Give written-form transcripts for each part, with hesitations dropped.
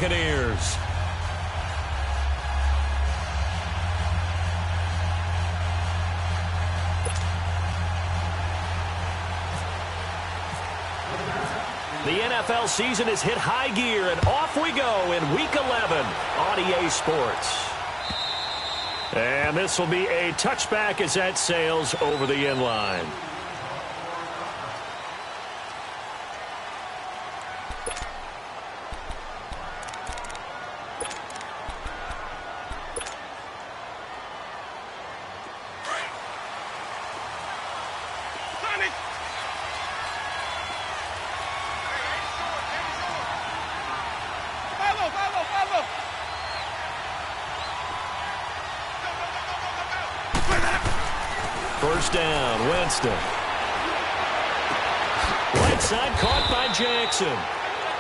Buccaneers. The NFL season has hit high gear, and off we go in Week 11 on EA Sports. And this will be a touchback as that sails over the end line. First down, Winston. Right side caught by Jackson.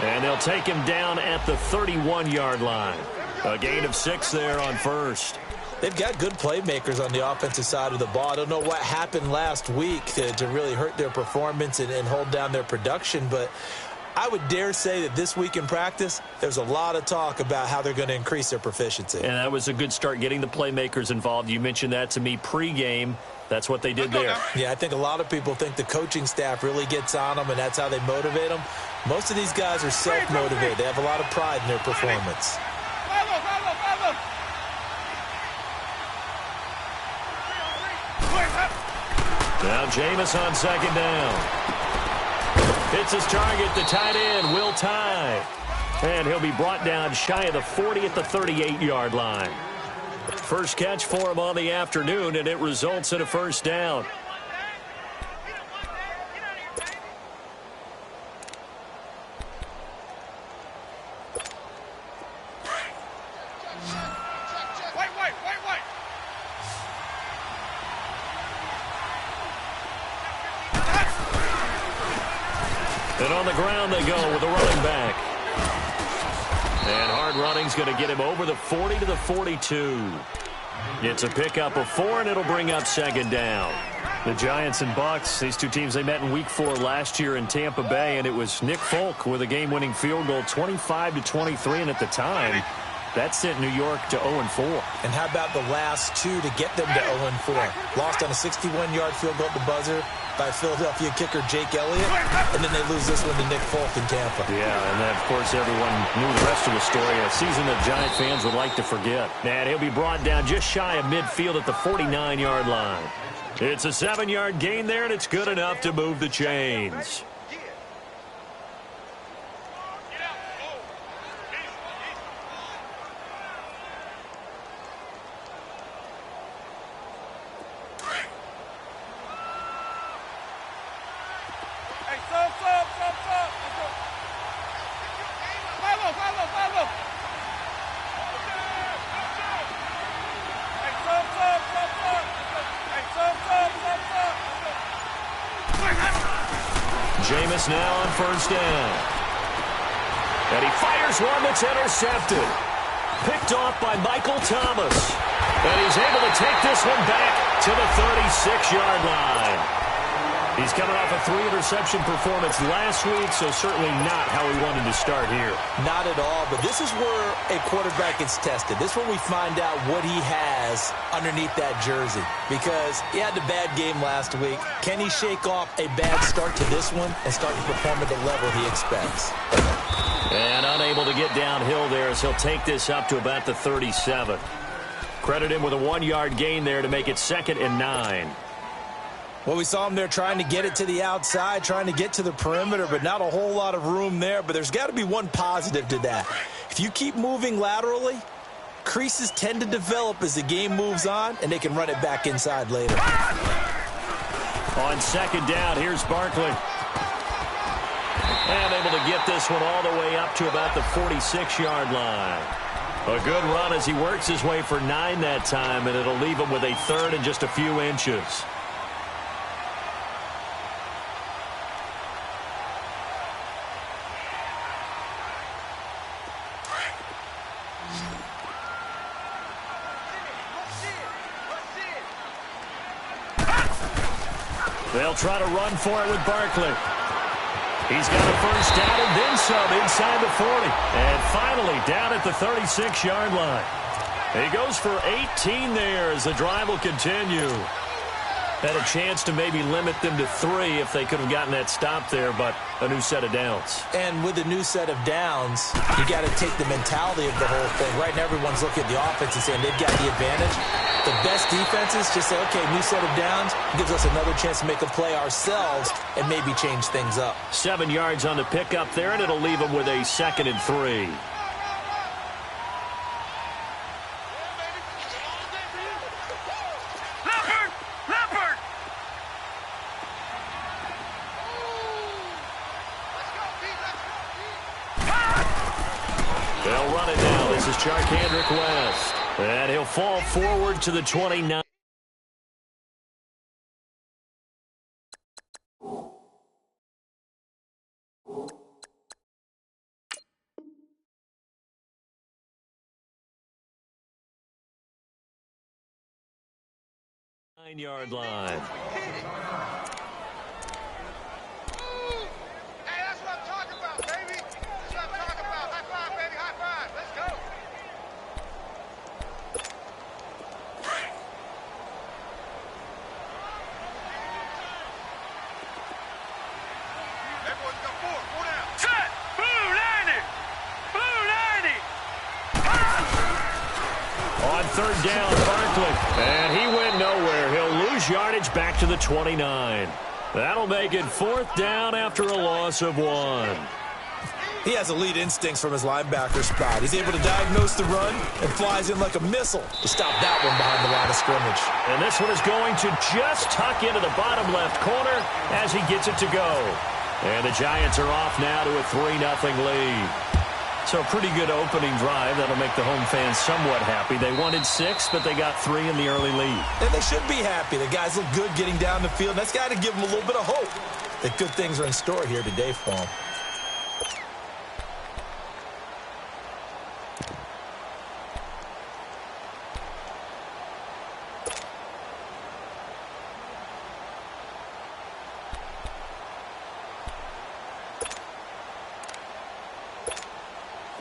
And they'll take him down at the 31-yard line. A gain of 6 there on first. They've got good playmakers on the offensive side of the ball. I don't know what happened last week to really hurt their performance and hold down their production, but I would dare say that this week in practice, there's a lot of talk about how they're going to increase their proficiency. And that was a good start, getting the playmakers involved. You mentioned that to me pregame. That's what they did there. Yeah, I think a lot of people think the coaching staff really gets on them, and that's how they motivate them. Most of these guys are self-motivated. They have a lot of pride in their performance. Now Jameis on second down. Hits his target, the tight end, Will Tye. And he'll be brought down shy of the 40 at the 38-yard line. First catch for him on the afternoon, and it results in a first down. And on the ground they go with the running back. And hard running's going to get him over the 40 to the 42. It's a pickup of 4, and it'll bring up second down. The Giants and Bucs, these two teams, they met in Week 4 last year in Tampa Bay, and it was Nick Folk with a game-winning field goal, 25-23, and at the time, that sent New York to 0-4. And how about the last two to get them to 0-4? Lost on a 61-yard field goal at the buzzer by Philadelphia kicker Jake Elliott, and then they lose this one to Nick Folk in Tampa. Yeah, and then, of course, everyone knew the rest of the story, a season that Giant fans would like to forget. And he'll be brought down just shy of midfield at the 49-yard line. It's a 7-yard gain there, and it's good enough to move the chains. Jameis now on first down. And he fires one that's intercepted. Picked off by Michael Thomas. And he's able to take this one back to the 36-yard line. He's coming off a 3-interception performance last week, so certainly not how he wanted to start here. Not at all, but this is where a quarterback gets tested. This is where we find out what he has underneath that jersey, because he had a bad game last week. Can he shake off a bad start to this one and start to perform at the level he expects? And unable to get downhill there as he'll take this up to about the 37. Credit him with a 1-yard gain there to make it 2nd and 9. Well, we saw him there trying to get it to the outside, trying to get to the perimeter, but not a whole lot of room there. But there's got to be one positive to that. If you keep moving laterally, creases tend to develop as the game moves on, and they can run it back inside later. On second down, here's Barkley. And able to get this one all the way up to about the 46-yard line. A good run as he works his way for 9 that time, and it'll leave him with a 3rd and just a few inches. They'll try to run for it with Barkley. He's got a first down and then some inside the 40. And finally down at the 36-yard line. He goes for 18 there as the drive will continue. Had a chance to maybe limit them to 3 if they could have gotten that stop there, but a new set of downs. And with a new set of downs, you got to take the mentality of the whole thing. Right now, everyone's looking at the offense and saying they've got the advantage. The best defenses just say, okay, new set of downs gives us another chance to make a play ourselves and maybe change things up. 7 yards on the pickup there, and it'll leave them with a 2nd and 3. They'll run it now. This is Charkandrick West. And he'll fall forward to the 29. Nine-yard line. On third down, Barkley. And he went nowhere. He'll lose yardage back to the 29. That'll make it 4th down after a loss of 1. He has elite instincts from his linebacker spot. He's able to diagnose the run and flies in like a missile to stop that one behind the line of scrimmage. And this one is going to just tuck into the bottom left corner as he gets it to go. And the Giants are off now to a 3-0 lead. So a pretty good opening drive. That'll make the home fans somewhat happy. They wanted 6, but they got 3 in the early lead. And they should be happy. The guys look good getting down the field. That's got to give them a little bit of hope that good things are in store here today for them.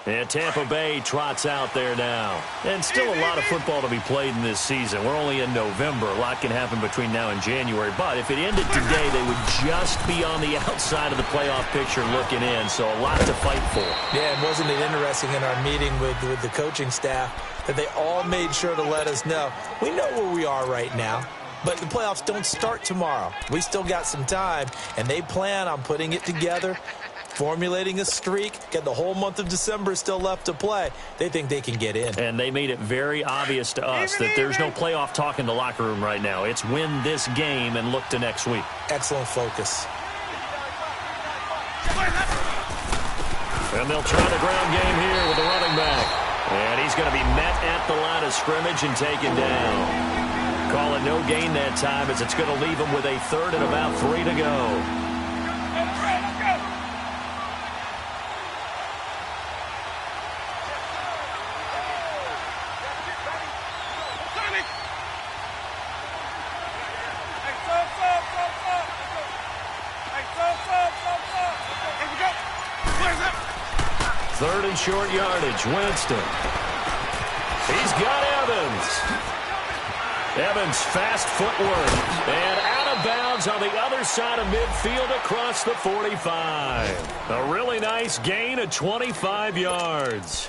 And Tampa Bay trots out there now. And still a lot of football to be played in this season. We're only in November. A lot can happen between now and January. But if it ended today, they would just be on the outside of the playoff picture looking in. So a lot to fight for. Yeah, and wasn't it interesting in our meeting with the coaching staff that they all made sure to let us know, we know where we are right now. But the playoffs don't start tomorrow. We still got some time, and they plan on putting it together, formulating a streak, get the whole month of December still left to play. They think they can get in. And they made it very obvious to us that there's no playoff talk in the locker room right now. It's win this game and look to next week. Excellent focus. And they'll try the ground game here with the running back. And he's going to be met at the line of scrimmage and taken down. Call it no gain that time as it's going to leave him with a 3rd and about 3 to go. Third and short yardage, Winston. He's got Evans. Evans, fast footwork, and out of bounds on the other side of midfield across the 45. A really nice gain of 25 yards.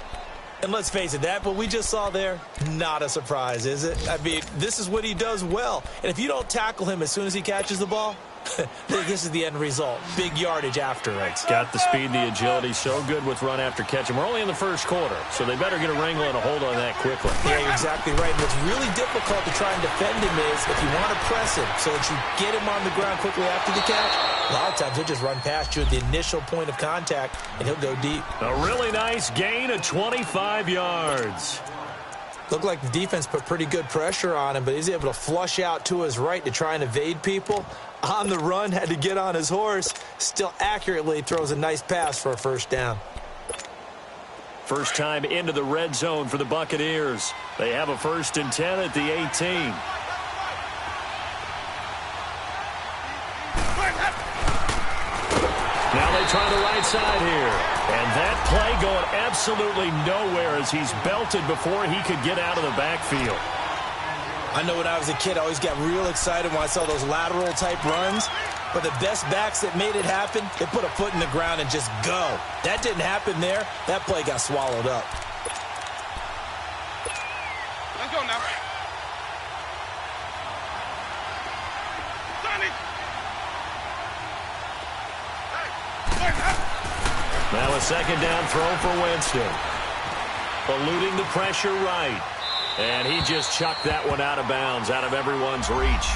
And let's face it, that what we just saw there, not a surprise, is it? I mean, this is what he does well. And if you don't tackle him as soon as he catches the ball, this is the end result. Big yardage afterwards. Got the speed, the agility, so good with run after catch. And we're only in the first quarter, so they better get a wrangle and a hold on that quickly. Yeah, you're exactly right. And what's really difficult to try and defend him is if you want to press him so that you get him on the ground quickly after the catch, a lot of times he'll just run past you at the initial point of contact, and he'll go deep. A really nice gain of 25 yards. Looked like the defense put pretty good pressure on him, but he's able to flush out to his right to try and evade people. On the run, had to get on his horse. Still accurately throws a nice pass for a first down. First time into the red zone for the Buccaneers. They have a 1st and 10 at the 18. Now they try the right side here. And that play going absolutely nowhere as he's belted before he could get out of the backfield. I know when I was a kid, I always got real excited when I saw those lateral-type runs. But the best backs that made it happen, they put a foot in the ground and just go. That didn't happen there. That play got swallowed up. Let's go now. Now a second down throw for Winston. Eluding the pressure right. And he just chucked that one out of bounds, out of everyone's reach.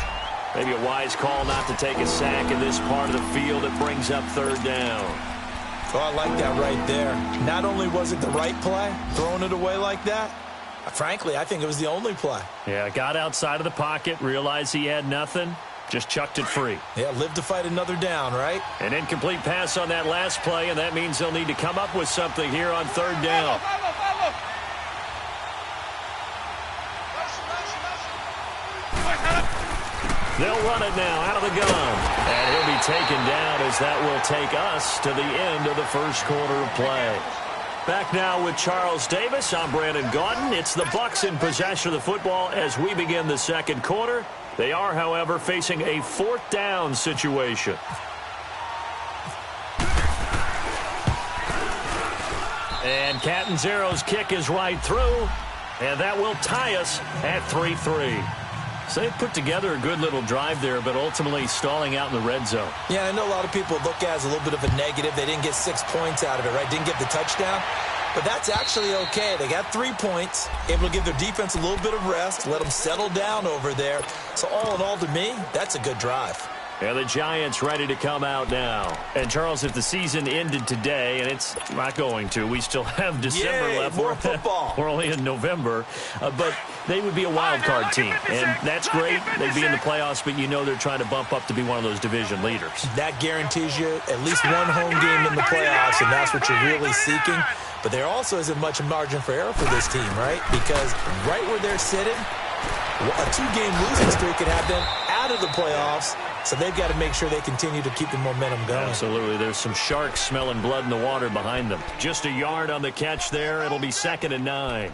Maybe a wise call not to take a sack in this part of the field. It brings up third down. Oh, I like that right there. Not only was it the right play, throwing it away like that, frankly, I think it was the only play. Yeah, got outside of the pocket, realized he had nothing, just chucked it free. Yeah, live to fight another down, right? An incomplete pass on that last play, and that means they'll need to come up with something here on third down. They'll run it now out of the gun. And he'll be taken down as that will take us to the end of the first quarter of play. Back now with Charles Davis. I'm Brandon Gaudin. It's the Bucs in possession of the football as we begin the second quarter. They are, however, facing a fourth down situation. And Catanzaro's kick is right through. And that will tie us at 3-3. So they put together a good little drive there, but ultimately stalling out in the red zone. Yeah, I know a lot of people look at it as a little bit of a negative. They didn't get 6 points out of it, right? Didn't get the touchdown. But that's actually okay. They got 3 points, able to give their defense a little bit of rest, let them settle down over there. So all in all, to me, that's a good drive. And the Giants ready to come out now. And, Charles, if the season ended today, and it's not going to, we still have December left. More football. We're only in November. But they would be a wild card team. And that's great. They'd be in the playoffs, but you know they're trying to bump up to be one of those division leaders. That guarantees you at least one home game in the playoffs, and that's what you're really seeking. But there also isn't much margin for error for this team, right? Because right where they're sitting, a 2-game losing streak could have them out of the playoffs. So they've got to make sure they continue to keep the momentum going. Absolutely. There's some sharks smelling blood in the water behind them. Just a yard on the catch there. It'll be 2nd and 9.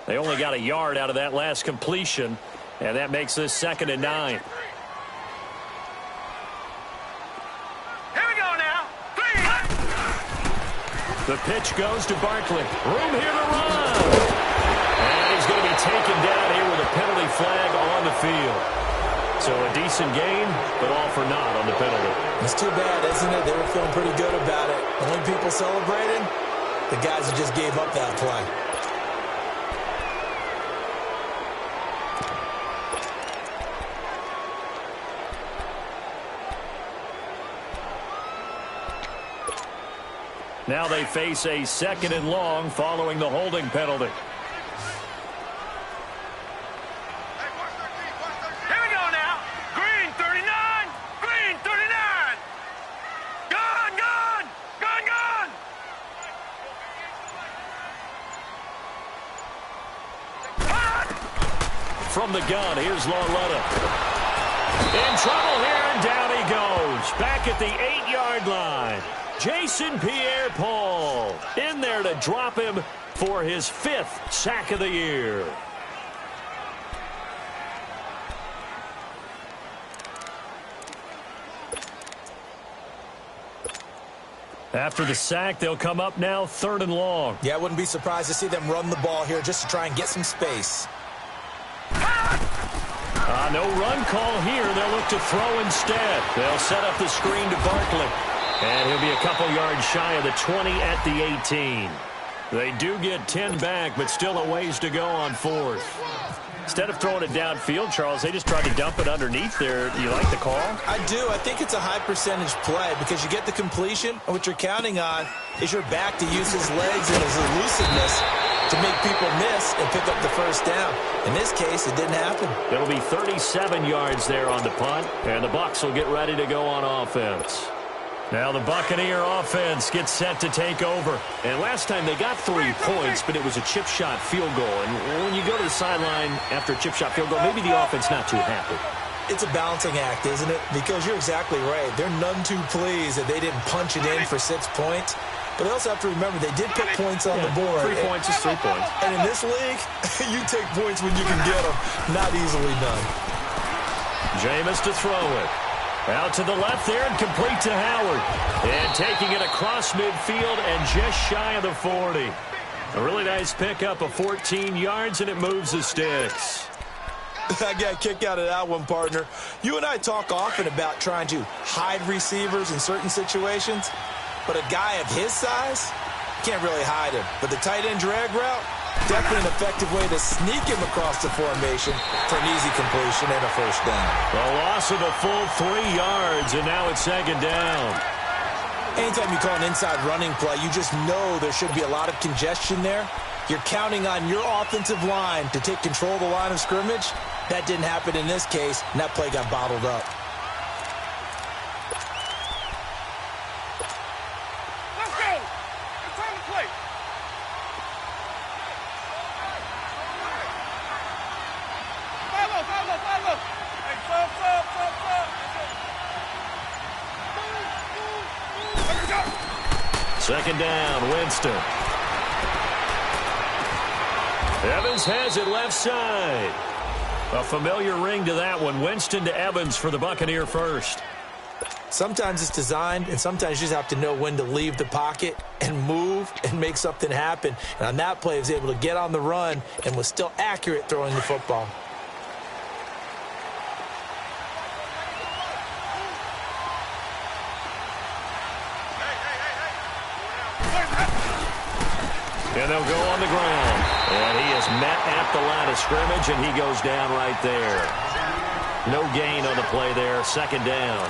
They only got a yard out of that last completion, and that makes this 2nd and 9. The pitch goes to Barkley. Room here to run. And he's going to be taken down here with a penalty flag on the field. So a decent game, but all for naught on the penalty. It's too bad, isn't it? They were feeling pretty good about it. Only people celebrating, the guys who just gave up that play. Now they face a 2nd and long following the holding penalty. Here we go now. Green 39. Green 39. Gun, gun. Gun, gun. From the gun, here's Lauletta. In trouble here, and down he goes. Back at the 8-yard line. Jason Pierre-Paul in there to drop him for his 5th sack of the year. After the sack, they'll come up now 3rd and long. Yeah, I wouldn't be surprised to see them run the ball here just to try and get some space. No run call here. They'll look to throw instead. They'll set up the screen to Barkley. And he'll be a couple yards shy of the 20 at the 18. They do get 10 back, but still a ways to go on 4th. Instead of throwing it downfield, Charles, they just tried to dump it underneath there. Do you like the call? I do. I think it's a high percentage play because you get the completion, and what you're counting on is your back to use his legs and his elusiveness to make people miss and pick up the first down. In this case, it didn't happen. It'll be 37 yards there on the punt, and the Bucs will get ready to go on offense. Now the Buccaneer offense gets set to take over. And last time they got 3 points, but it was a chip shot field goal. And when you go to the sideline after a chip shot field goal, maybe the offense not too happy. It's a balancing act, isn't it? Because you're exactly right. They're none too pleased that they didn't punch it in for 6 points. But they also have to remember they did put points on the board. 3 points is 3 points. And in this league, you take points when you can get them. Not easily done. Jameis to throw it. Out to the left there and complete to Howard. And taking it across midfield and just shy of the 40. A really nice pickup of 14 yards, and it moves the sticks. I got a kick out of that one, partner. You and I talk often about trying to hide receivers in certain situations. But a guy of his size, can't really hide him. But the tight end drag route, definitely an effective way to sneak him across the formation for an easy completion and a first down. A loss of a full 3 yards, and now it's second down. Anytime you call an inside running play, you just know there should be a lot of congestion there. You're counting on your offensive line to take control of the line of scrimmage. That didn't happen in this case, and that play got bottled up. Let's go. It's time to play. Follow. Hey, stop. Second down, Winston. Evans has it left side. A familiar ring to that one. Winston to Evans for the Buccaneer first. Sometimes it's designed, and sometimes you just have to know when to leave the pocket and move and make something happen. And on that play, he was able to get on the run and was still accurate throwing the football. And they'll go on the ground. And he is met at the line of scrimmage, and he goes down right there. No gain on the play there. Second down.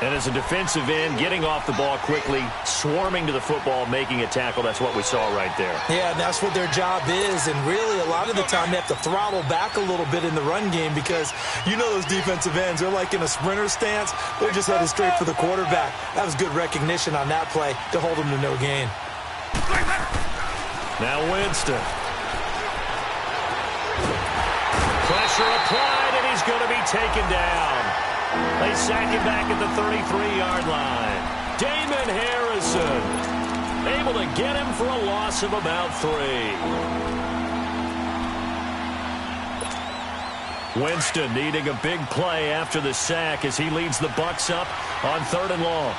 And as a defensive end, getting off the ball quickly, swarming to the football, making a tackle, that's what we saw right there. Yeah, and that's what their job is. And really, a lot of the time, they have to throttle back a little bit in the run game because you know those defensive ends, they're like in a sprinter stance. They're just headed straight for the quarterback. That was good recognition on that play to hold them to no gain. Now Winston. Pressure applied, and he's going to be taken down. They sack him back at the 33-yard line. Damon Harrison able to get him for a loss of about 3. Winston needing a big play after the sack as he leads the Bucs up on 3rd and long.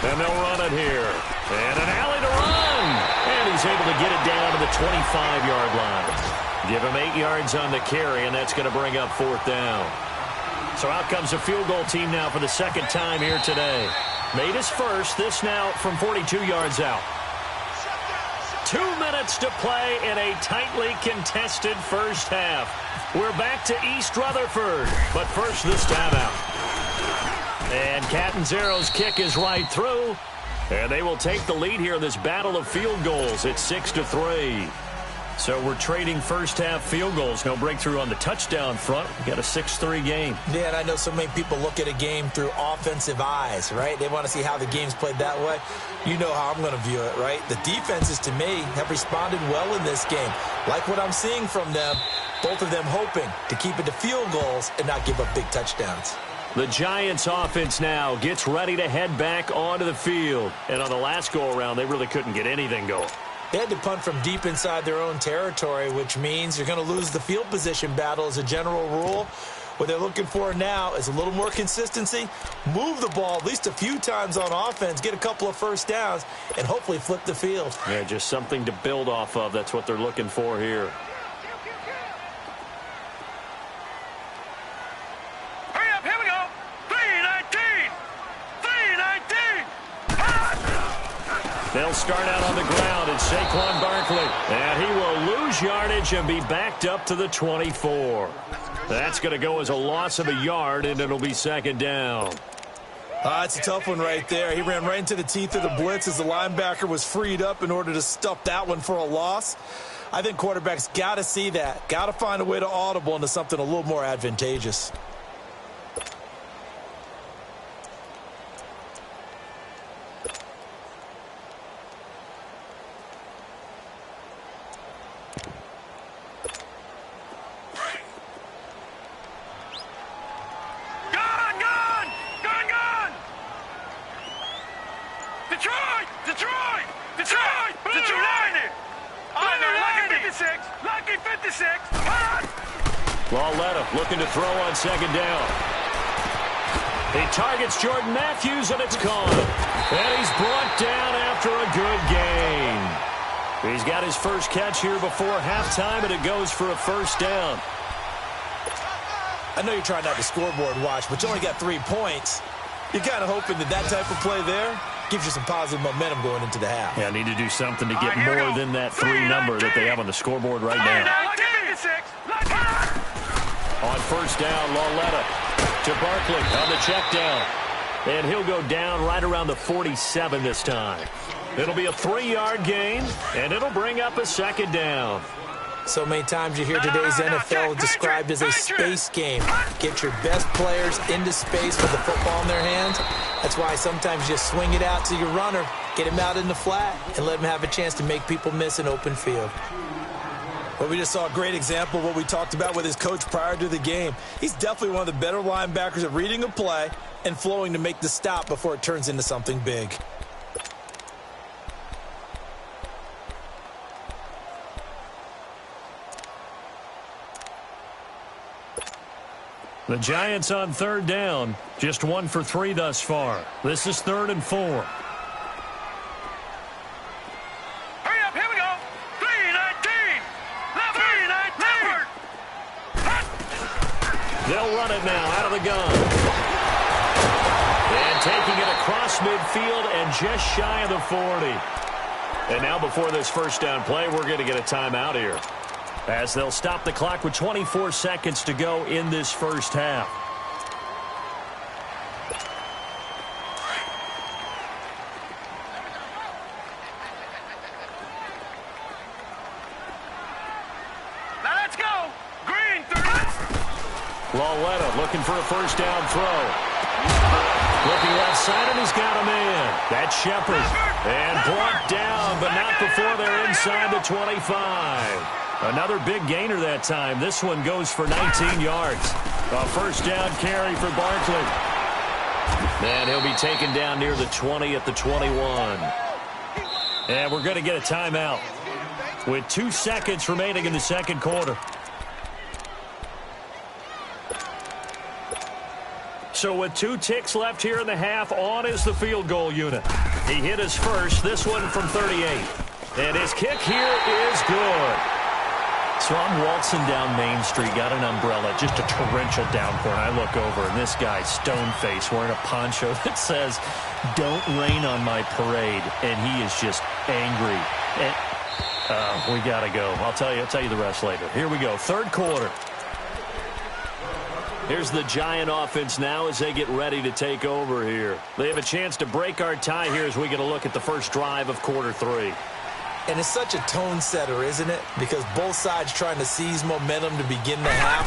And they'll run it here. And an alley to run. And he's able to get it down to the 25-yard line. Give him 8 yards on the carry, and that's going to bring up 4th down. So out comes a field goal team now for the second time here today. Made his first, this now from 42 yards out. 2 minutes to play in a tightly contested first half. We're back to East Rutherford, but first this timeout. And Catanzaro's kick is right through. And they will take the lead here in this battle of field goals. It's 6-3. So we're trading first half field goals. No breakthrough on the touchdown front. We got a 6-3 game. Yeah, and I know so many people look at a game through offensive eyes, right? They want to see how the game's played that way. You know how I'm going to view it, right? The defenses, to me, have responded well in this game. Like what I'm seeing from them, both of them hoping to keep it to field goals and not give up big touchdowns. The Giants offense now gets ready to head back onto the field. And on the last go-around, they really couldn't get anything going. They had to punt from deep inside their own territory, which means you're going to lose the field position battle as a general rule. What they're looking for now is a little more consistency, move the ball at least a few times on offense, get a couple of first downs, and hopefully flip the field. Yeah, just something to build off of. That's what they're looking for here. They'll start out on the ground. It's Saquon Barkley. And he will lose yardage and be backed up to the 24. That's going to go as a loss of a yard, and it'll be second down. It's a tough one right there. He ran right into the teeth of the blitz as the linebacker was freed up in order to stuff that one for a loss. I think quarterbacks got to see that. Got to find a way to audible into something a little more advantageous. Looking to throw on second down. He targets Jordan Matthews, and it's caught. And he's brought down after a good gain. He's got his first catch here before halftime, and it goes for a first down. I know you're trying not to scoreboard watch, but you only got 3 points. You're kind of hoping that type of play there gives you some positive momentum going into the half. Yeah, need to do something to get more than that 3 number that they have on the scoreboard right now. On first down, Lauletta to Barkley on the check down. And he'll go down right around the 47 this time. It'll be a 3-yard gain, and it'll bring up a second down. So many times you hear today's NFL described as a space game. Get your best players into space with the football in their hands. That's why sometimes you just swing it out to your runner, get him out in the flat, and let him have a chance to make people miss an open field. Well, we just saw a great example of what we talked about with his coach prior to the game. He's definitely one of the better linebackers at reading a play and flowing to make the stop before it turns into something big. The Giants on third down, just 1 for 3 thus far. This is 3rd and 4. They'll run it now out of the gun. And taking it across midfield and just shy of the 40. And now before this first down play, we're going to get a timeout here, as they'll stop the clock with 24 seconds to go in this first half. Lauletta looking for a first down throw. Looking left side, and he's got a man. That's Shepard. And brought down, but not before they're inside the 25. Another big gainer that time. This one goes for 19 yards. A first down carry for Barkley. And he'll be taken down near the 20 at the 21. And we're going to get a timeout with 2 seconds remaining in the second quarter. So with 2 ticks left here in the half, on is the field goal unit. He hit his first, this one from 38. And his kick here is good. So I'm waltzing down Main Street, got an umbrella, just a torrential downpour, and I look over, and this guy, stone-faced, wearing a poncho that says, "Don't rain on my parade," and he is just angry. And, we got to go. I'll tell you the rest later. Here we go, third quarter. Here's the Giant offense now as they get ready to take over here. They have a chance to break our tie here as we get a look at the first drive of quarter 3. And it's such a tone setter, isn't it? Because both sides trying to seize momentum to begin the half.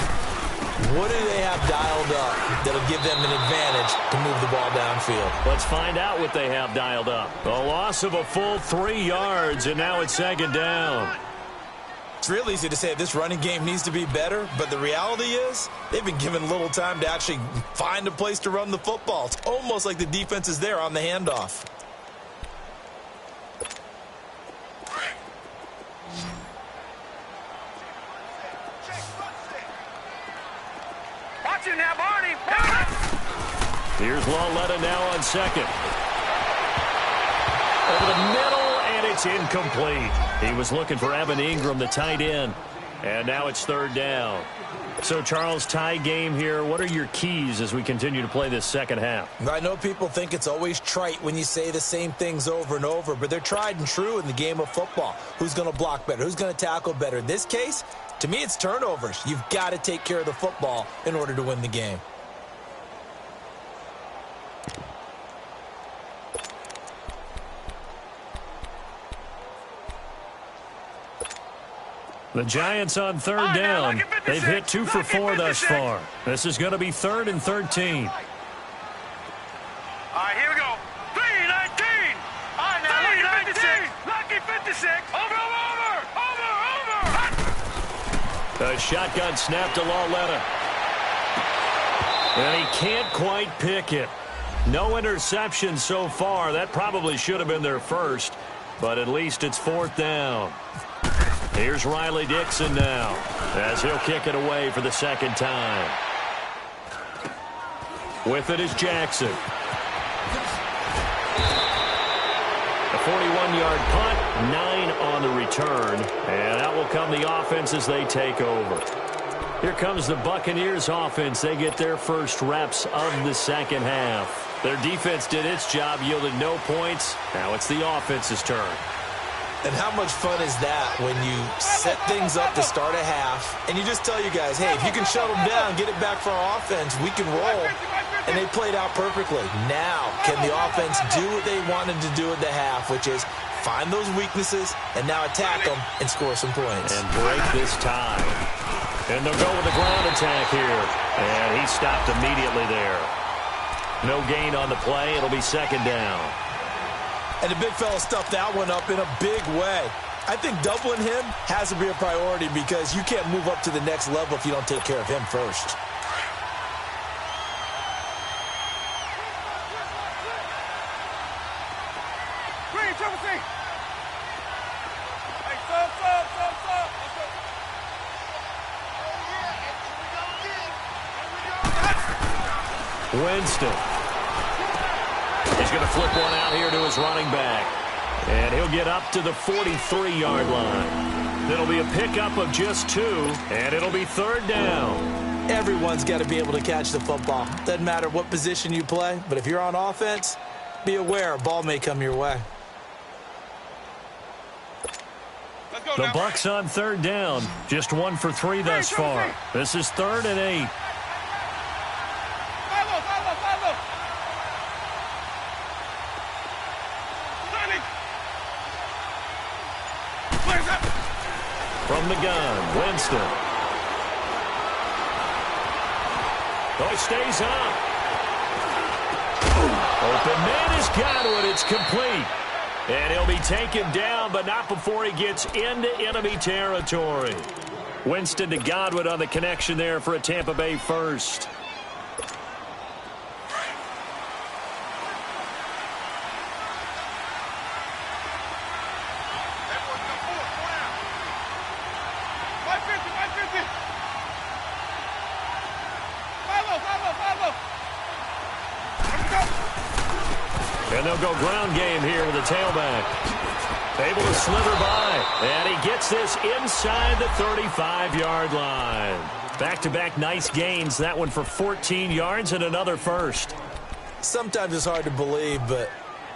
What do they have dialed up that'll give them an advantage to move the ball downfield? Let's find out what they have dialed up. A loss of a full 3 yards, and now it's second down. It's real easy to say this running game needs to be better, but the reality is they've been given little time to actually find a place to run the football. It's almost like the defense is there on the handoff. Watch it now, Barney. Here's Lauletta now on second. Over the middle, and it's incomplete. He was looking for Evan Ingram, the tight end. And now it's third down. So, Charles, tie game here. What are your keys as we continue to play this second half? I know people think it's always trite when you say the same things over and over, but they're tried and true in the game of football. Who's going to block better? Who's going to tackle better? In this case, to me, it's turnovers. You've got to take care of the football in order to win the game. The Giants on third down. They've hit 2 for 4 thus far. This is going to be 3rd and 13. All right, here we go. 3-19. All right, now, 3-56. Lucky 56. Over. A shotgun snap to Lauletta. And he can't quite pick it. No interception so far. That probably should have been their first, but at least it's 4th down. Here's Riley Dixon now, as he'll kick it away for the 2nd time. With it is Jackson. A 41-yard punt, 9 on the return, and that will come the offense as they take over. Here comes the Buccaneers offense. They get their first reps of the 2nd half. Their defense did its job, yielded no points. Now it's the offense's turn. And how much fun is that when you set things up to start a half and you just tell you guys, hey, if you can shut them down, get it back for our offense, we can roll. And they played out perfectly. Now, can the offense do what they wanted to do at the half, which is find those weaknesses and now attack them and score some points. And break this tie. And they'll go with the ground attack here. And he stopped immediately there. No gain on the play. It'll be 2nd down. And the big fella stuffed that one up in a big way. I think doubling him has to be a priority because you can't move up to the next level if you don't take care of him first. Green, triple C. Hey, sub. Winston. He's going to flip one out here to his running back. And he'll get up to the 43-yard line. It'll be a pickup of just 2, and it'll be 3rd down. Everyone's got to be able to catch the football. Doesn't matter what position you play, but if you're on offense, be aware a ball may come your way. The Bucs on 3rd down. Just 1 for 3 thus far. This is 3rd and 8. From the gun, Winston. Oh, he stays up. Open man is Godwin. It's complete. And he'll be taken down, but not before he gets into enemy territory. Winston to Godwin on the connection there for a Tampa Bay first. And they'll go ground game here with a tailback. Able to slither by. And he gets this inside the 35-yard line. Back-to-back nice gains. That one for 14 yards and another first. Sometimes it's hard to believe, but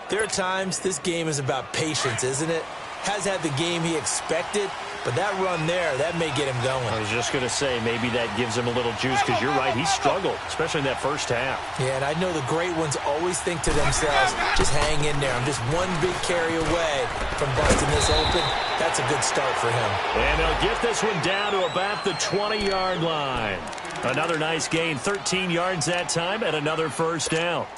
there are times this game is about patience, isn't it? Has had the game he expected, but that run there, that may get him going. I was just going to say, maybe that gives him a little juice, because you're right, he struggled, especially in that first half. Yeah, and I know the great ones always think to themselves, just hang in there. I'm just one big carry away from busting this open. That's a good start for him. And they'll get this one down to about the 20-yard line. Another nice gain, 13 yards that time, and another first down.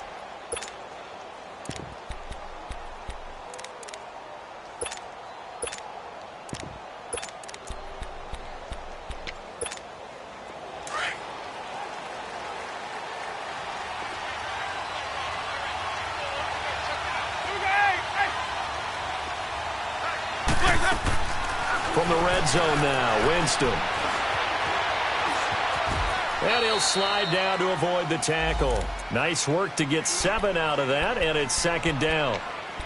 From the red zone now, Winston. And he'll slide down to avoid the tackle. Nice work to get 7 out of that, and it's 2nd down.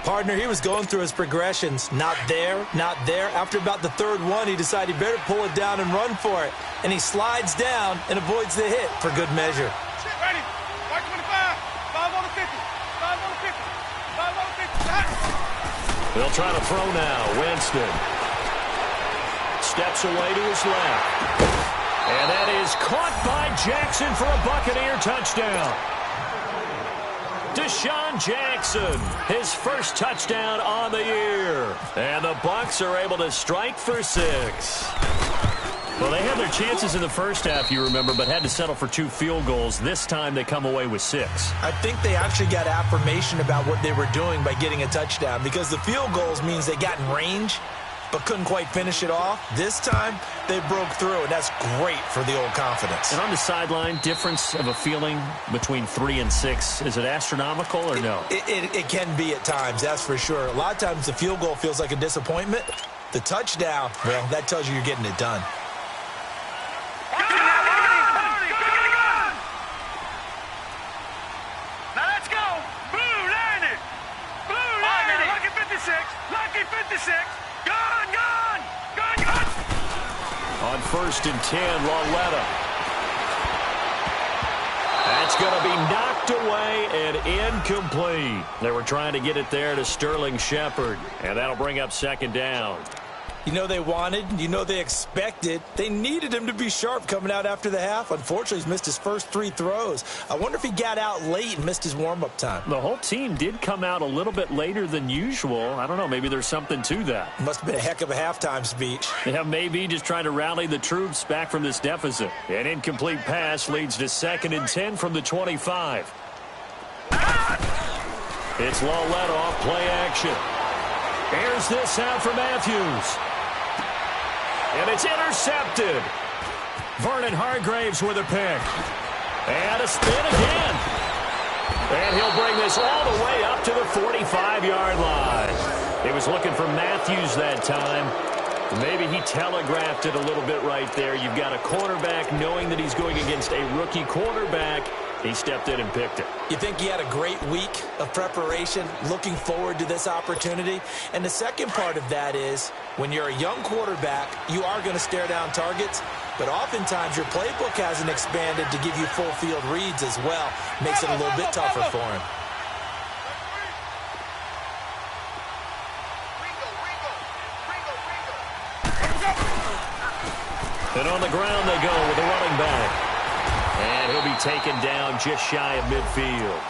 Partner, he was going through his progressions. Not there, not there. After about the 3rd one, he decided he better pull it down and run for it. And he slides down and avoids the hit for good measure. Ready. 525. 5 on the 50. 5 on the 50. 5 on the 50. They'll try to throw now. Winston steps away to his left. And that is caught by Jackson for a Buccaneer touchdown. Deshaun Jackson, his first touchdown on the year. And the Bucs are able to strike for 6. Well, they had their chances in the first half, you remember, but had to settle for 2 field goals. This time they come away with 6. I think they actually got affirmation about what they were doing by getting a touchdown, because the field goals means they got in range but couldn't quite finish it off. This time, they broke through, and that's great for the old confidence. And on the sideline, difference of a feeling between 3 and 6, is it astronomical or no? It can be at times, that's for sure. A lot of times the field goal feels like a disappointment. The touchdown, well, that tells you you're getting it done. Now let's go. Blue landed. Blue landed. Lucky 56. Lucky 56. Gone. On 1st and 10, Lauletta. That's going to be knocked away and incomplete. They were trying to get it there to Sterling Shepard, and that'll bring up 2nd down. You know they wanted, you know they expected. They needed him to be sharp coming out after the half. Unfortunately, he's missed his first 3 throws. I wonder if he got out late and missed his warm-up time. The whole team did come out a little bit later than usual. I don't know, maybe there's something to that. Must have been a heck of a halftime speech. Yeah, maybe just trying to rally the troops back from this deficit. An incomplete pass leads to 2nd and 10 from the 25. It's Lauletta off play action. Airs this out for Matthews. And it's intercepted. Vernon Hargraves with a pick. And a spin again. And he'll bring this all the way up to the 45-yard line. He was looking for Matthews that time. Maybe he telegraphed it a little bit right there. You've got a quarterback knowing that he's going against a rookie quarterback. He stepped in and picked it. You think he had a great week of preparation, looking forward to this opportunity? And the second part of that is, when you're a young quarterback, you are going to stare down targets, but oftentimes your playbook hasn't expanded to give you full field reads as well. Makes it a little bit tougher for him. And on the ground they go with the running back. And he'll be taken down just shy of midfield.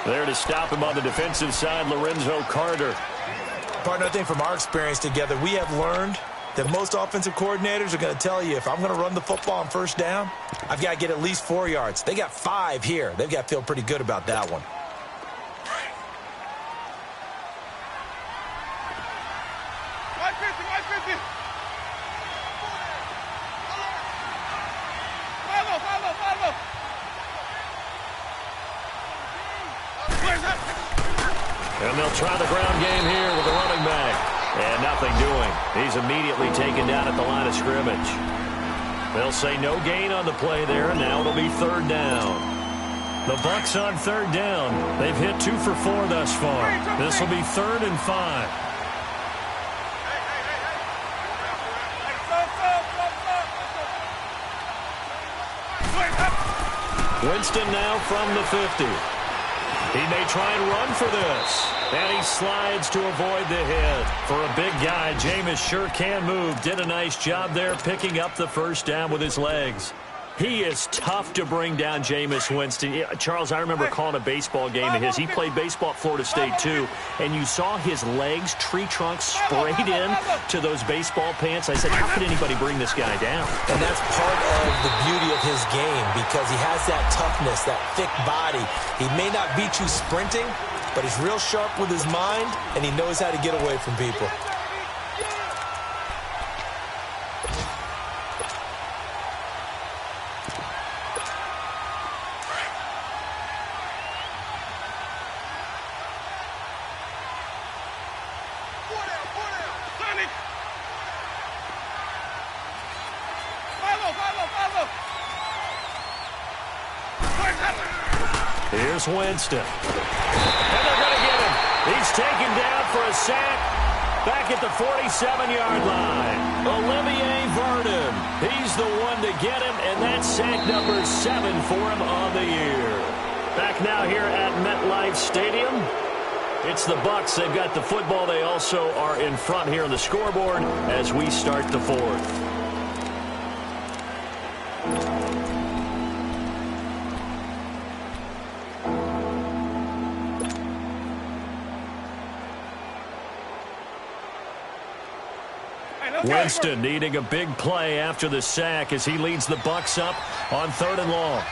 There to stop him on the defensive side, Lorenzo Carter. Partner, I think from our experience together, we have learned that most offensive coordinators are going to tell you, if I'm going to run the football on 1st down, I've got to get at least 4 yards. They got 5 here. They've got to feel pretty good about that one. And they'll try the ground game here with the running back. And nothing doing. He's immediately taken down at the line of scrimmage. They'll say no gain on the play there, and now it'll be 3rd down. The Bucs on 3rd down. They've hit 2 for 4 thus far. This will be 3rd and 5. Winston now from the 50. He may try and run for this. And he slides to avoid the hit. For a big guy, Jameis sure can move. Did a nice job there picking up the 1st down with his legs. He is tough to bring down, Jameis Winston. Charles, I remember calling a baseball game of his. He played baseball at Florida State, too. And you saw his legs, tree trunks, sprayed in to those baseball pants. I said, how could anybody bring this guy down? And that's part of the beauty of his game, because he has that toughness, that thick body. He may not beat you sprinting, but he's real sharp with his mind, and he knows how to get away from people. Here's Winston. And they're going to get him. He's taken down for a sack back at the 47-yard line. Olivier Vernon. He's the one to get him, and that's sack number 7 for him on the year. Back now here at MetLife Stadium. It's the Bucs. They've got the football. They also are in front here on the scoreboard as we start the 4th. Winston needing a big play after the sack as he leads the Bucs up on 3rd and long.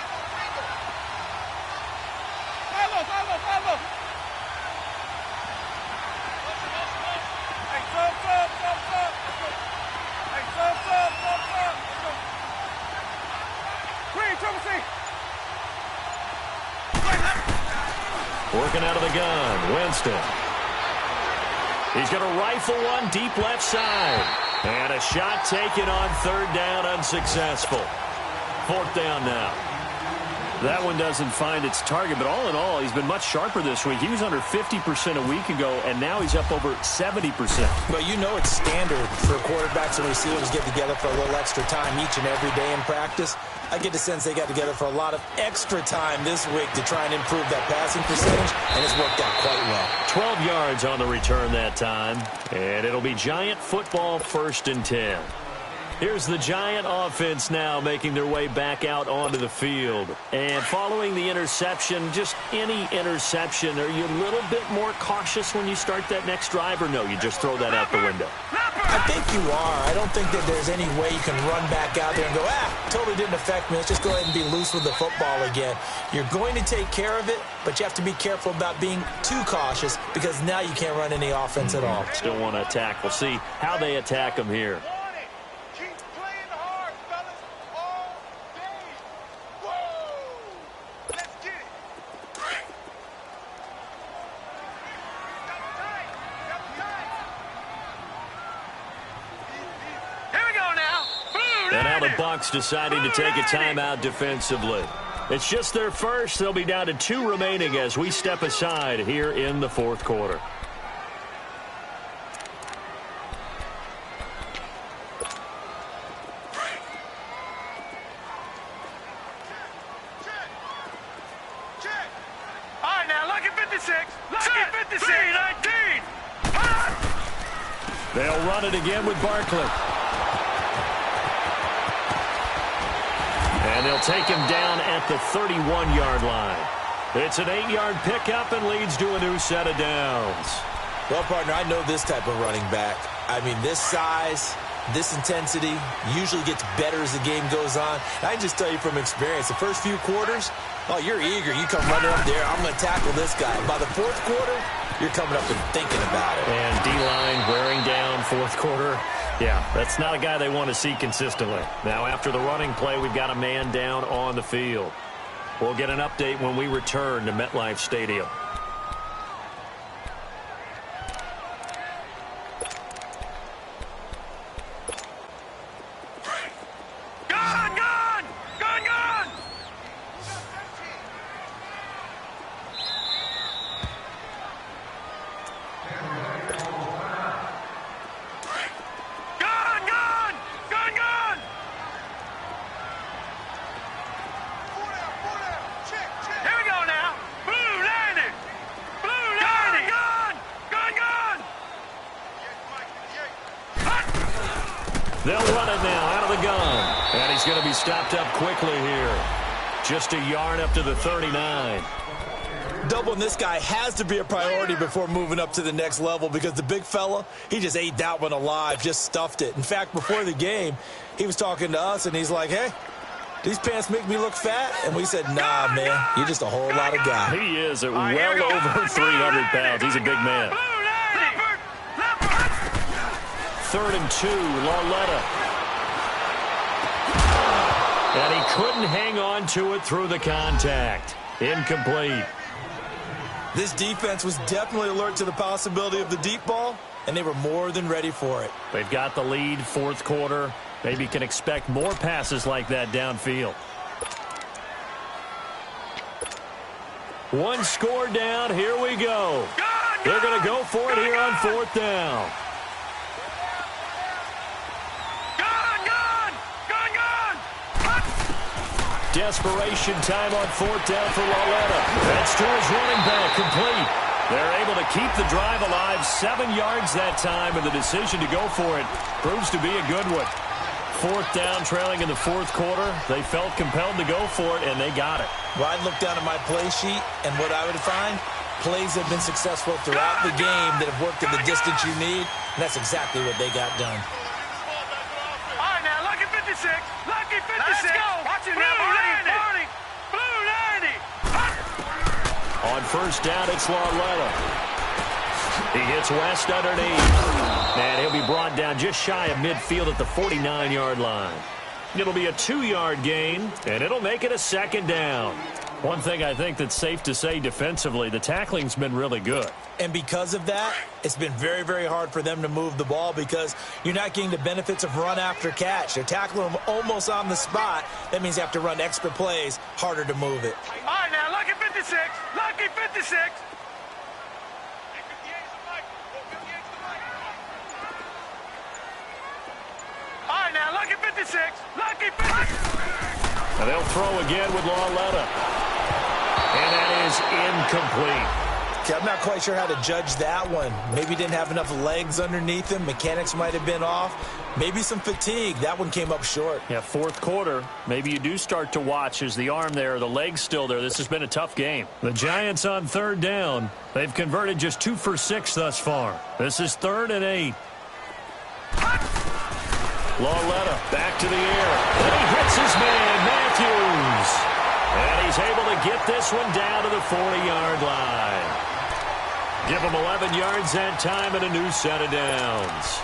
Working out of the gun, Winston. He's going to rifle one deep left side. And a shot taken on 3rd down, unsuccessful. 4th down now. That one doesn't find its target, but all in all, he's been much sharper this week. He was under 50% a week ago, and now he's up over 70%. Well, you know it's standard for quarterbacks and receivers get together for a little extra time each and every day in practice. I get the sense they got together for a lot of extra time this week to try and improve that passing percentage, and it's worked out quite well. 12 yards on the return that time, and it'll be Giant football 1st and 10. Here's the Giant offense now making their way back out onto the field. And following the interception, just any interception, are you a little bit more cautious when you start that next drive, or no, you just throw that out the window? I think you are. I don't think that there's any way you can run back out there and go, totally didn't affect me. Let's just go ahead and be loose with the football again. You're going to take care of it, but you have to be careful about being too cautious because now you can't run any offense at all. Still want to attack. We'll see how they attack them here. And now the Bucs deciding to take a timeout defensively. It's just their first. They'll be down to 2 remaining as we step aside here in the 4th quarter. All right, now, lucky 56. Lucky 56. 3-19. They'll run it again with Barkley. And they'll take him down at the 31-yard line. It's an 8-yard pickup and leads to a new set of downs. Well, partner, I know this type of running back. I mean, this size, this intensity usually gets better as the game goes on. I can just tell you from experience, the first few quarters, you're eager. You come running up there, I'm going to tackle this guy. By the 4th quarter, you're coming up and thinking about it. And D-line wearing down 4th quarter. Yeah, that's not a guy they want to see consistently. Now, after the running play, we've got a man down on the field. We'll get an update when we return to MetLife Stadium. They'll run it now out of the gun. And he's going to be stopped up quickly here. Just a yard up to the 39. Doubling this guy has to be a priority before moving up to the next level because the big fella, he just ate that one alive, just stuffed it. In fact, before the game, he was talking to us, and he's like, hey, these pants make me look fat? And we said, nah, man, you're just a whole lot of guy. He is at well over 300 pounds. He's a big man. 3rd and 2, Lauletta. And he couldn't hang on to it through the contact. Incomplete. This defense was definitely alert to the possibility of the deep ball, and they were more than ready for it. They've got the lead, 4th quarter. Maybe can expect more passes like that downfield. One score down. Here we go. They're going to go for it here on 4th down. Desperation time on 4th down for Lauletta. That's to his running back, complete. They're able to keep the drive alive, 7 yards that time, and the decision to go for it proves to be a good one. 4th down, trailing in the 4th quarter. They felt compelled to go for it, and they got it. Well, I'd look down at my play sheet, and what I would find, plays have been successful throughout the game that have worked at the distance you need, and that's exactly what they got done. 56. Lucky 56. Let's go. Watch it now, Barney. Blue 90. On first down, it's Lauletta. He hits West underneath. And he'll be brought down just shy of midfield at the 49-yard line. It'll be a 2-yard gain, and it'll make it a second down. One thing I think that's safe to say defensively, the tackling's been really good. And because of that, it's been very, very hard for them to move the ball because you're not getting the benefits of run after catch. They're tackling them almost on the spot. That means you have to run extra plays, harder to move it. All right, now, Lucky 56. Lucky 56. All right, now, Lucky 56. Lucky 56. And they'll throw again with Lauletta. And that is incomplete. Okay, I'm not quite sure how to judge that one. Maybe didn't have enough legs underneath him. Mechanics might have been off. Maybe some fatigue. That one came up short. Yeah, fourth quarter. Maybe you do start to watch as the arm there, the leg's still there. This has been a tough game. The Giants on third down. They've converted just 2 for 6 thus far. This is 3rd and 8. Lauletta back to the air. And he hits his man, Matthews. And he's able to get this one down to the 40-yard line. Give him 11 yards that time and a new set of downs.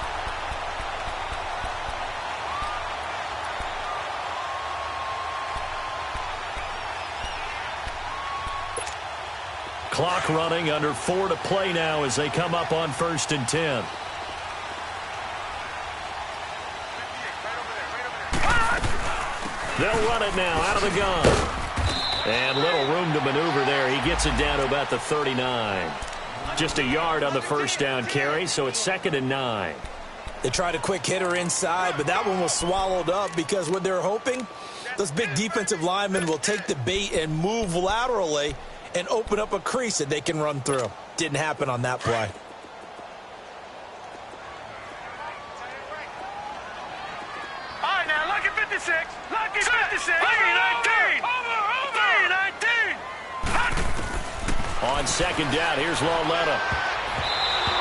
Clock running, under 4 to play now as they come up on 1st and 10. They'll run it now out of the gun. And little room to maneuver there. He gets it down to about the 39. Just a yard on the first down carry, so it's 2nd and 9. They tried a quick hitter inside, but that one was swallowed up because what they're hoping, those big defensive linemen will take the bait and move laterally and open up a crease that they can run through. Didn't happen on that play. All right, now, Lucky 56. Lucky 56. 319. Over. 319. On 2nd down, here's Lauletta.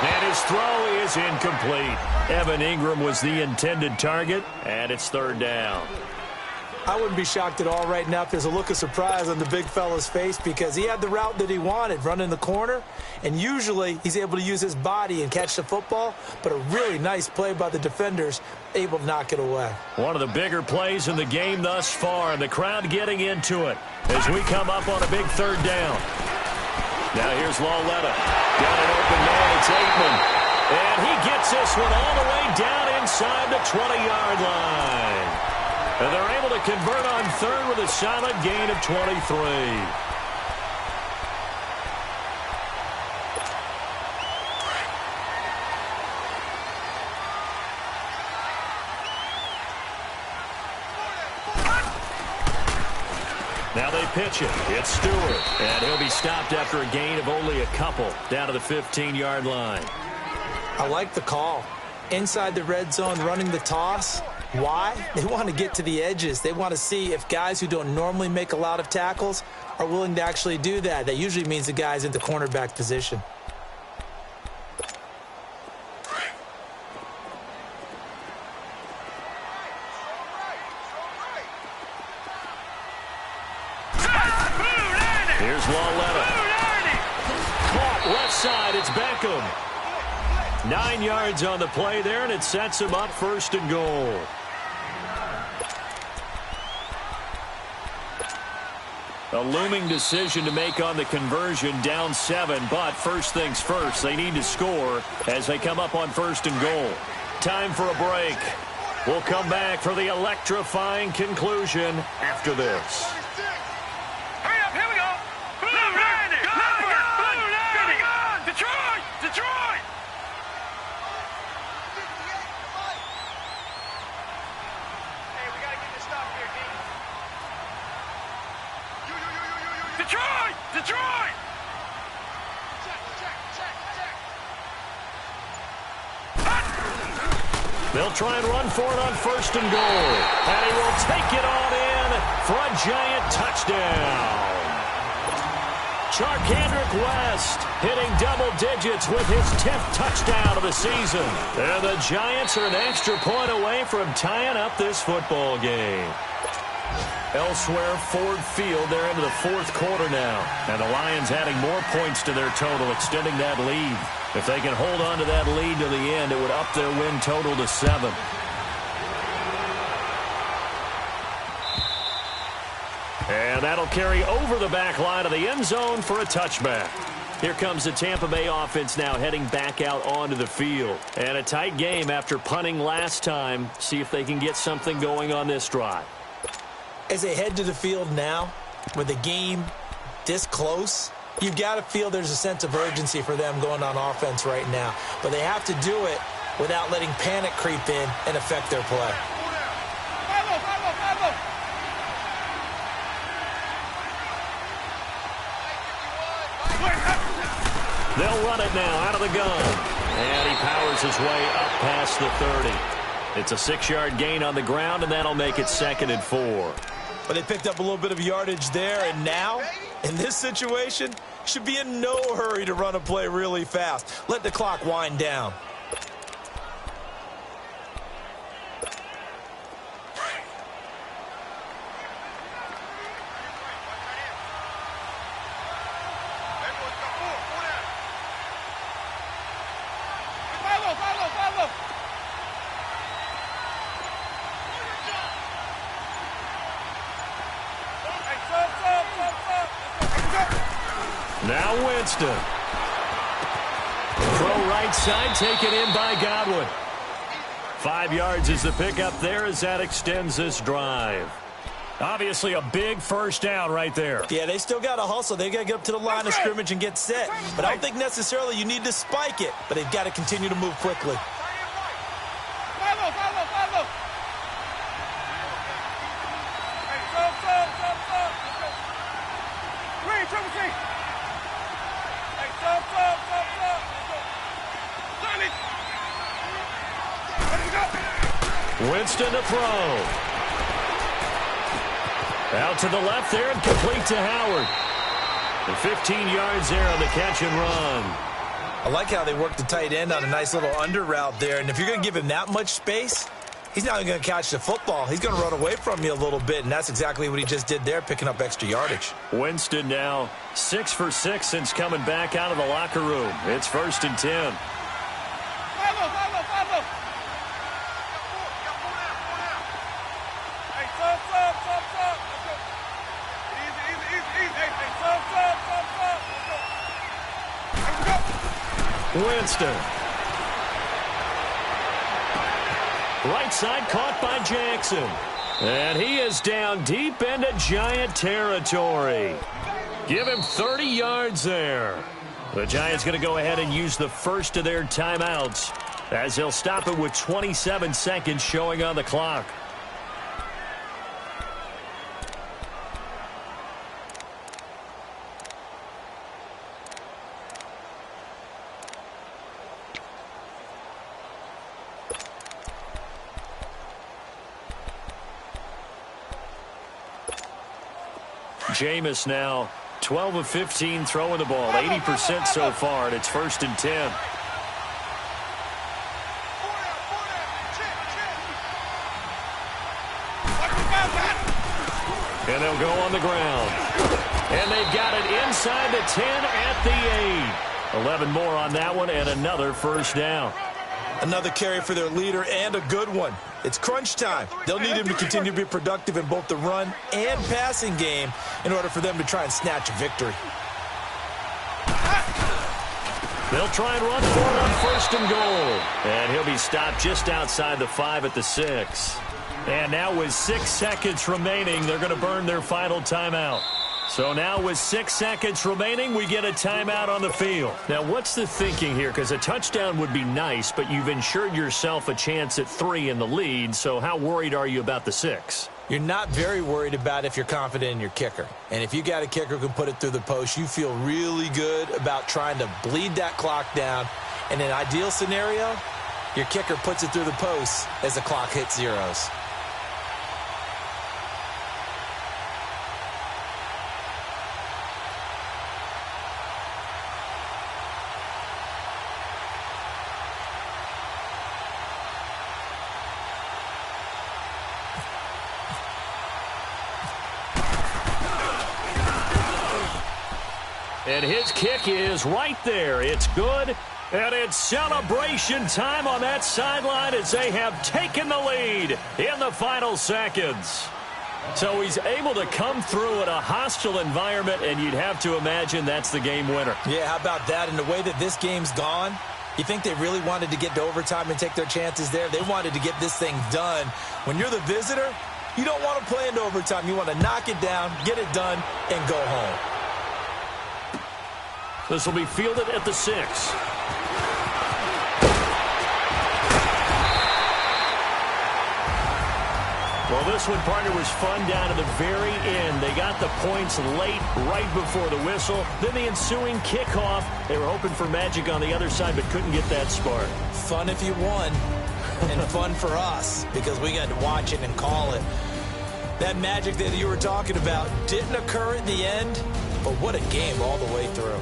And his throw is incomplete. Evan Ingram was the intended target, and it's 3rd down. I wouldn't be shocked at all right now if there's a look of surprise on the big fella's face because he had the route that he wanted, running the corner, and usually he's able to use his body and catch the football, but a really nice play by the defenders, able to knock it away. One of the bigger plays in the game thus far, and the crowd getting into it as we come up on a big 3rd down. Now here's Lauletta. Got an open man, it's Aitman. And he gets this one all the way down inside the 20-yard line. And they're able to convert on 3rd with a solid gain of 23. Now they pitch it. It's Stewart. And he'll be stopped after a gain of only a couple down to the 15-yard line. I like the call. Inside the red zone, running the toss. Why? They want to get to the edges. They want to see if guys who don't normally make a lot of tackles are willing to actually do that. That usually means the guy's in the cornerback position. Here's Lauletta. Caught left side. It's Beckham. 9 yards on the play there, and it sets him up 1st and goal. A looming decision to make on the conversion, down 7, but first things first, they need to score as they come up on 1st and goal. Time for a break. We'll come back for the electrifying conclusion after this. Hurry up, here we go. Blue 90. Blue 90. Detroit. Detroit. Hey, we got to get this stop here, D. Detroit! Detroit! They'll try and run for it on 1st and goal. And he will take it on in for a giant touchdown. Charkandrick West hitting double digits with his 10th touchdown of the season. And the Giants are an extra point away from tying up this football game. Elsewhere, Ford Field, they're into the fourth quarter now. And the Lions adding more points to their total, extending that lead. If they can hold on to that lead to the end, it would up their win total to 7. And that'll carry over the back line of the end zone for a touchback. Here comes the Tampa Bay offense now heading back out onto the field. And a tight game after punting last time. See if they can get something going on this drive. As they head to the field now, with the game this close, you've got to feel there's a sense of urgency for them going on offense right now. But they have to do it without letting panic creep in and affect their play. They'll run it now out of the gun. And he powers his way up past the 30. It's a 6-yard gain on the ground, and that'll make it 2nd and 4. But they picked up a little bit of yardage there, and now, in this situation, should be in no hurry to run a play really fast. Let the clock wind down. Now Winston. Throw right side, taken in by Godwin. 5 yards is the pickup there as that extends this drive. Obviously a big first down right there. Yeah, they still got to hustle. They got to get up to the line of scrimmage and get set. But I don't think necessarily you need to spike it. But they've got to continue to move quickly. Winston to throw. Out to the left there and complete to Howard. And 15 yards there on the catch and run. I like how they work the tight end on a nice little under route there. And if you're going to give him that much space, he's not going to catch the football. He's going to run away from you a little bit, and that's exactly what he just did there, picking up extra yardage. Winston now 6 for 6 since coming back out of the locker room. It's 1st and 10. Winston. Right side caught by Jackson. And he is down deep into Giant territory. Give him 30 yards there. The Giants going to go ahead and use the first of their timeouts as they'll stop it with 27 seconds showing on the clock. Jameis now 12 of 15 throwing the ball, 80% so far, and it's 1st and 10. And they'll go on the ground. And they've got it inside the 10 at the 8. 11 more on that one and another first down. Another carry for their leader and a good one. It's crunch time. They'll need him to continue to be productive in both the run and passing game in order for them to try and snatch a victory. They'll try and run for it on 1st and goal. And he'll be stopped just outside the 5 at the 6. And now with 6 seconds remaining, they're going to burn their final timeout. So now with 6 seconds remaining, we get a timeout on the field. Now, what's the thinking here? Because a touchdown would be nice, but you've ensured yourself a chance at 3 in the lead. So how worried are you about the 6? You're not very worried about if you're confident in your kicker. And if you got a kicker who can put it through the post, you feel really good about trying to bleed that clock down. In an ideal scenario, your kicker puts it through the post as the clock hits zeros. And his kick is right there. It's good. And it's celebration time on that sideline as they have taken the lead in the final seconds. So he's able to come through in a hostile environment, and you'd have to imagine that's the game winner. Yeah, how about that? And the way that this game's gone, you think they really wanted to get to overtime and take their chances there? They wanted to get this thing done. When you're the visitor, you don't want to play into overtime. You want to knock it down, get it done, and go home. This will be fielded at the 6. Well, this one, partner, was fun down to the very end. They got the points late, right before the whistle. Then the ensuing kickoff. They were hoping for magic on the other side, but couldn't get that spark. Fun if you won, and fun for us, because we got to watch it and call it. That magic that you were talking about didn't occur at the end, but what a game all the way through.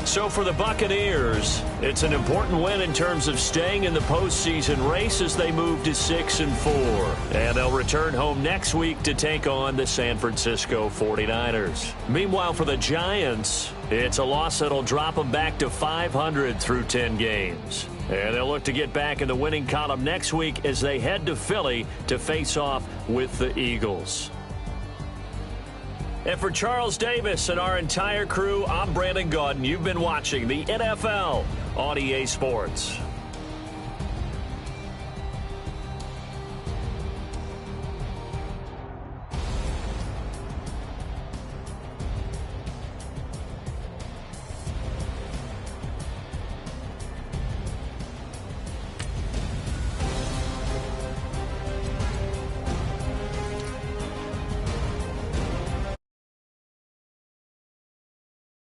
So for the Buccaneers, it's an important win in terms of staying in the postseason race as they move to 6-4. And they'll return home next week to take on the San Francisco 49ers. Meanwhile, for the Giants, it's a loss that'll drop them back to 500 through 10 games. And they'll look to get back in the winning column next week as they head to Philly to face off with the Eagles. And for Charles Davis and our entire crew, I'm Brandon Gaudin. You've been watching the NFL on EA Sports.